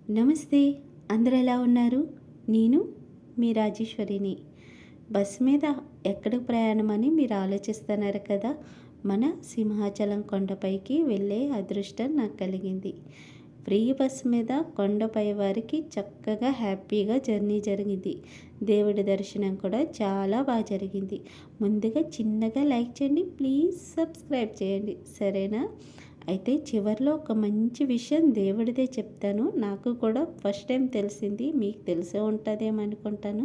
నమస్తే. అందరూ ఎలా ఉన్నారు? నేను మీ రాజేశ్వరిని. బస్ మీద ఎక్కడికి ప్రయాణమని మీరు ఆలోచిస్తున్నారు కదా! మన సింహాచలం కొండపైకి వెళ్ళే అదృష్టం నాకు కలిగింది. ఫ్రీ బస్ మీద కొండపై వారికి చక్కగా హ్యాపీగా జర్నీ జరిగింది. దేవుడి దర్శనం కూడా చాలా బాగా జరిగింది. ముందుగా చిన్నగా లైక్ చేయండి, ప్లీజ్ సబ్స్క్రైబ్ చేయండి, సరేనా? అయితే చివరిలో ఒక మంచి విషయం దేవుడిదే చెప్తాను. నాకు కూడా ఫస్ట్ టైం తెలిసింది, మీకు తెలిసే ఉంటుందేమో అనుకుంటాను.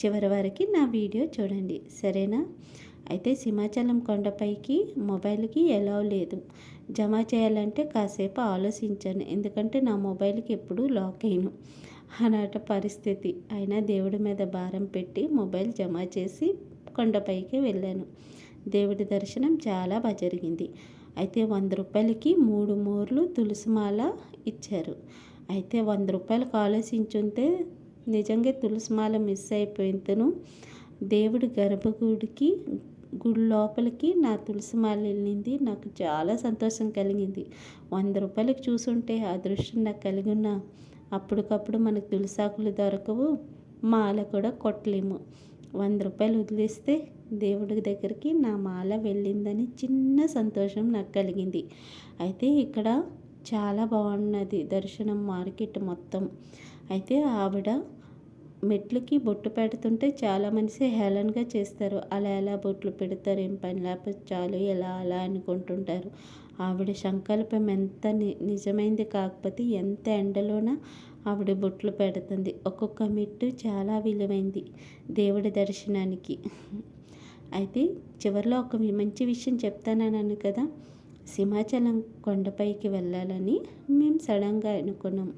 చివరి వరకు నా వీడియో చూడండి, సరేనా? అయితే సింహాచలం కొండపైకి మొబైల్కి ఎలవ్ లేదు. జమ చేయాలంటే కాసేపు ఆలోచించాను, ఎందుకంటే నా మొబైల్కి ఎప్పుడూ లాక్ అయ్యాను అన్నట పరిస్థితి. అయినా దేవుడి మీద భారం పెట్టి మొబైల్ జమ చేసి కొండపైకి వెళ్ళాను. దేవుడి దర్శనం చాలా బాగా జరిగింది. అయితే 100 రూపాయలకి 3 మోర్లు తులసిమాల ఇచ్చారు. అయితే 100 రూపాయలకు ఆలోచించుంటే నిజంగా తులసిమాల మిస్ అయిపోయింతను. దేవుడి గర్భగుడికి గుడి లోపలికి నా తులసిమాల వెళ్ళింది. నాకు చాలా సంతోషం కలిగింది. 100 రూపాయలకి చూసుంటే అదృష్టం నాకు కలిగి ఉన్న అప్పటికప్పుడు మనకు తులసాకులు దొరకవు, మాల కూడా కొట్టలేము. 100 రూపాయలు వదిలేస్తే దేవుడి దగ్గరికి నా మాల వెళ్ళిందని చిన్న సంతోషం నాకు కలిగింది. అయితే ఇక్కడ చాలా బాగున్నది దర్శనం, మార్కెట్ మొత్తం. అయితే ఆవిడ మెట్లకి బొట్టు పెడుతుంటే చాలా మనిషి హేళనగా చేస్తారు. అలా ఎలా బొట్లు పెడతారు, ఏం పని లేకపోతే చాలు ఎలా అలా అనుకుంటుంటారు. ఆవిడ సంకల్పం ఎంత నిజమైంది, కాకపోతే ఎంత ఎండలోన ఆవిడ బొట్లు పెడుతుంది. ఒక్కొక్క మెట్టు చాలా విలువైంది దేవుడి దర్శనానికి. అయితే చివరిలో ఒక మంచి విషయం చెప్తానన్నాను కదా, సింహాచలం కొండపైకి వెళ్ళాలని మేము సడన్గా అనుకున్నాం.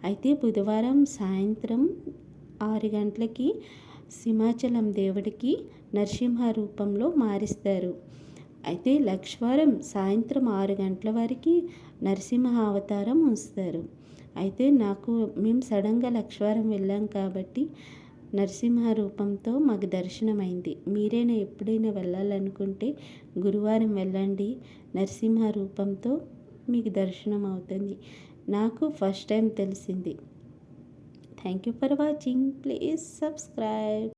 అయితే బుధవారం సాయంత్రం 6 గంటలకి సింహాచలం దేవుడికి నరసింహ రూపంలో మారిస్తారు. అయితే లక్షవారం సాయంత్రం 6 గంటల వరకు నరసింహ అవతారం ఉంచుతారు. అయితే మేము సడన్గా లక్షవారం వెళ్ళాం కాబట్టి నరసింహ రూపంతో మాకు దర్శనమైంది. మీరైనా ఎప్పుడైనా వెళ్ళాలనుకుంటే గురువారం వెళ్ళండి, నరసింహ రూపంతో మీకు దర్శనం అవుతుంది. నాకు ఫస్ట్ టైం తెలిసింది. Thank you for watching. Please subscribe.